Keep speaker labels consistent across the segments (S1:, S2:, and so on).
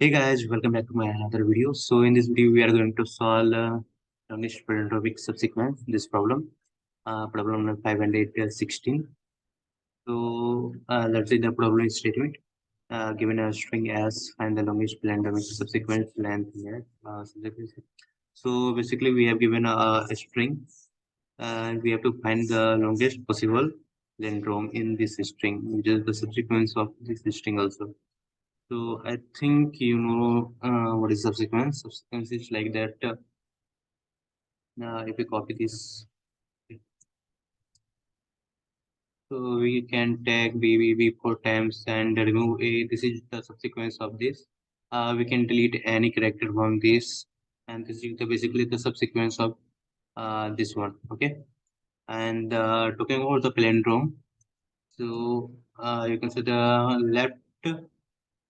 S1: Hey guys, welcome back to my another video. So in this video, we are going to solve palindromic subsequence, this problem number 516. So let's see the problem statement. Given a string as find the longest palindromic subsequence length here. So basically, we have given a string and we have to find the longest possible palindrome in this string, which is the subsequence of this string also. So I think you know what is subsequence. Subsequence is like that. If we copy this, so we can tag b 4 times and remove a. This is the subsequence of this. We can delete any character from this, and this is basically the subsequence of this one. Okay, and talking about the palindrome. So you can see the left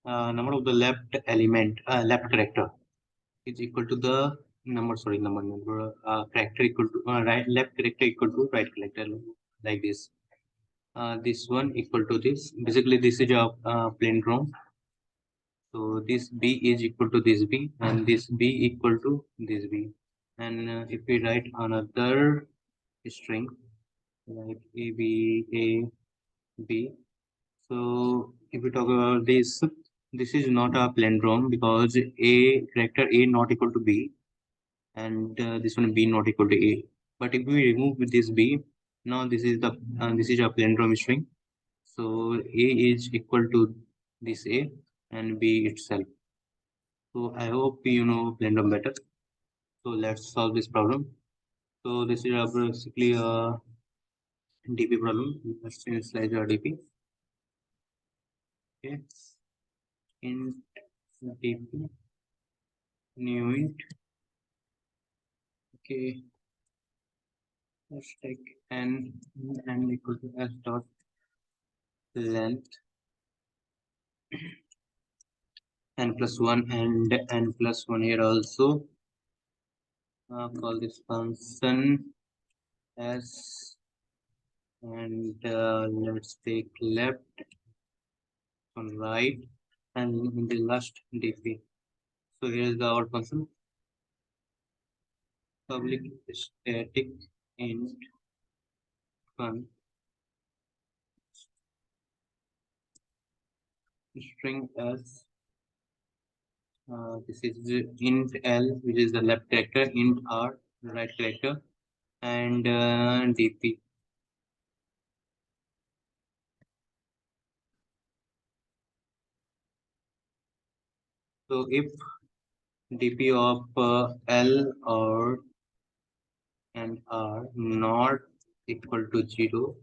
S1: number of the left element, left character is equal to the number character equal to right left character equal to right character, like this. This one equal to this. Basically, this is a palindrome. So this b is equal to this b, and this b equal to this b. And if we write another string like a b a b, so if we talk about this, this is not a palindrome because a character a not equal to b, and this one b not equal to a. But if we remove this b, now this is a palindrome string. So a is equal to this a and b itself. So I hope you know palindrome better. So let's solve this problem. So this is basically a dp problem. Let's initialize our dp. Okay, int dp new int. Okay, let's take n equal to s dot length n plus 1 and n plus 1 here also. Call this function s, and let's take left on right, and in the last dp. So here is the our function, public static int fun string s. This is the int l, which is the left character, int r, the right character, and dp. So if dp of l or and r not equal to 0,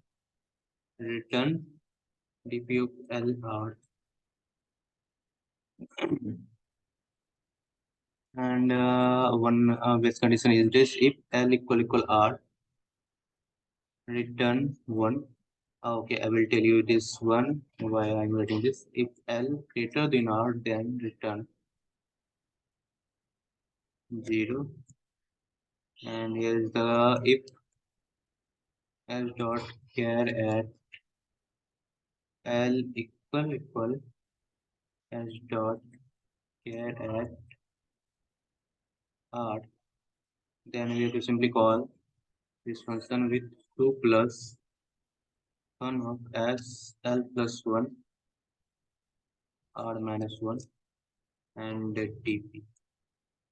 S1: return dp of l r. And one base condition is this: if l equal r, return 1. Okay, I will tell you this one why I'm writing this. If l greater than r, then return 0. And here is the if l dot char at l equal s dot char at r, then we have to simply call this function with 2 plus 1 of s l plus 1 r minus 1 and dp.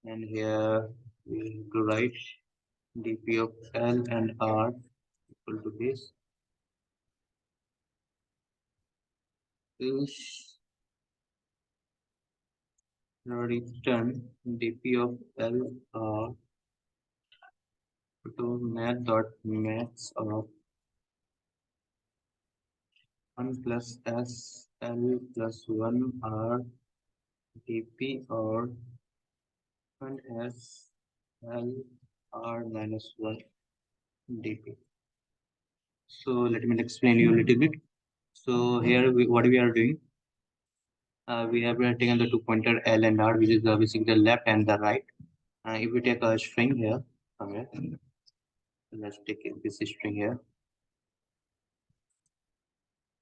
S1: And here we have to write dp of l and r equal to this is return dp of l r to math.maths of 1 plus s l plus 1 r dp, or 1 s l r minus 1 dp. So let me explain you a little bit. So here what we are doing, we have taken the two pointer l and r, which is basically the left and the right. If we take a string here somewhere, let's take this string here.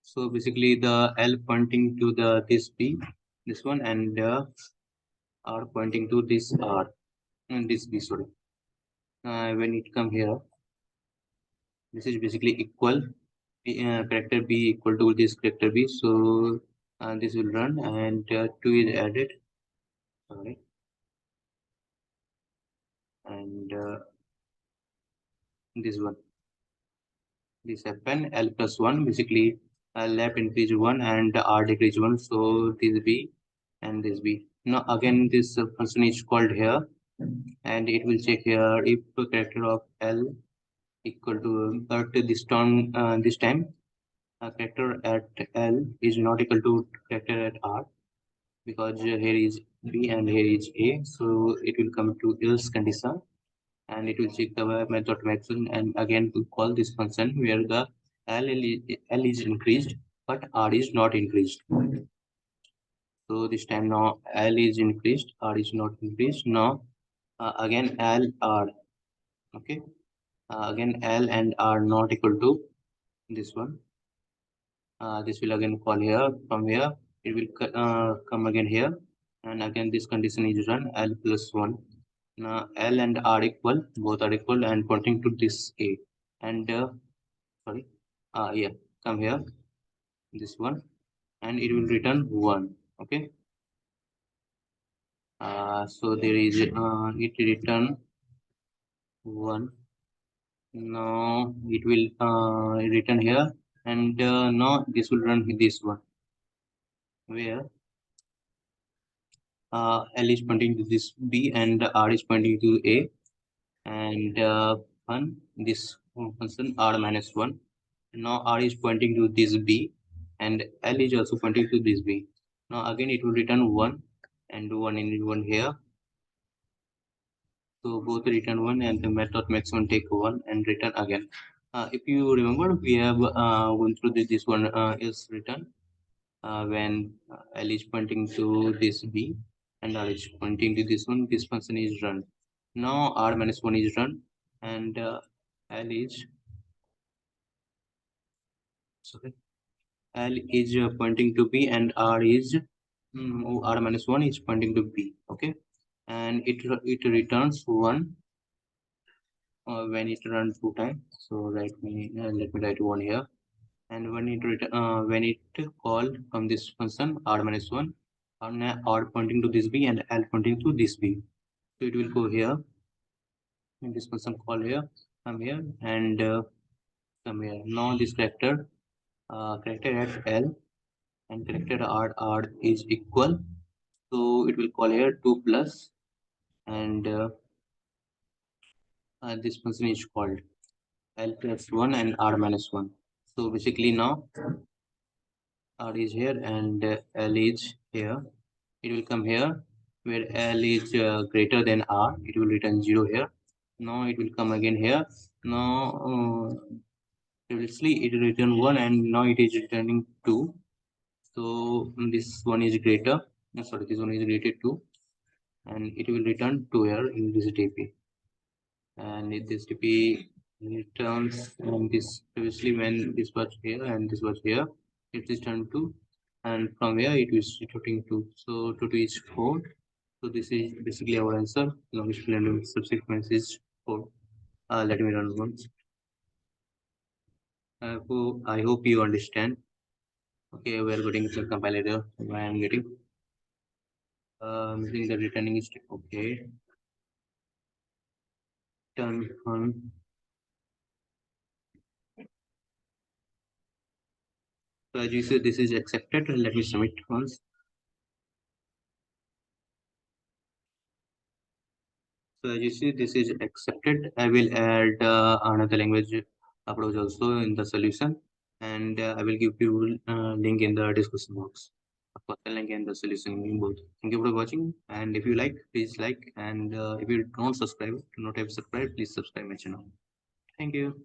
S1: So basically the l pointing to the this b, this one, and R pointing to this R and this B, sorry. When it come here, this is basically equal character B equal to this character B. So this will run and 2 is added. Sorry. And this happen L plus 1 basically left increase 1 and R decrease 1. So this B and this B. Now again this function is called here and it will check here if the character of L equal to but this time character at L is not equal to character at R because here is B and here is A, so it will come to else condition and it will check the method maximum and again to call this function where the L is increased but R is not increased. So this time now L is increased, R is not increased. Now again L R, okay. Again L and R not equal to this one. This will again call here from here. It will come again here and again this condition is run L plus 1. Now L and R equal, both are equal and pointing to this A. And sorry, yeah, come here, this one, and it will return 1. Okay. So there is it return 1. Now it will return here, and now this will run this one, where L is pointing to this B and R is pointing to A, and 1 this function R minus 1. Now R is pointing to this B and L is also pointing to this B. Now again it will return 1 and 1 in 1 here. So both return 1 and the method maximum take 1 and return again. If you remember, we have gone through this one is return when L is pointing to this B and R is pointing to this one. This function is run. Now R minus 1 is run and L is sorry. L is pointing to B and R is R minus 1 is pointing to B. Okay, and it returns 1 when it runs 2 times. So let me write 1 here. And when it called from this function R minus 1, R pointing to this B and L pointing to this B. So it will go here and this function call here, come here and come here. Now this character at L and character R is equal. So it will call here 2 plus and this function is called L plus 1 and R minus 1. So basically now R is here and L is here. It will come here where L is greater than R. It will return 0 here. Now it will come again here. Now previously it return 1 and now it is returning 2. So this one is greater. Sorry, this one is greater 2 and it will return 2 here in this TP. And if this TP returns and this previously when this was here and this was here, it is turned 2 and from here it is returning 2. So 2 is 4. So this is basically our answer. Longest Palindromic subsequence is 4. Let me run once. I hope you understand. Okay, we are getting the compiler. I am getting using the returning is okay. Turn on. So as you see, this is accepted. Let me submit once. So as you see, this is accepted. I will add another language approach also in the solution, and I will give you link in the description box. Of course, the link and the solution in both. Thank you for watching, and if you like, please like, and if you don't subscribe, do not have subscribed, please subscribe my channel. Thank you.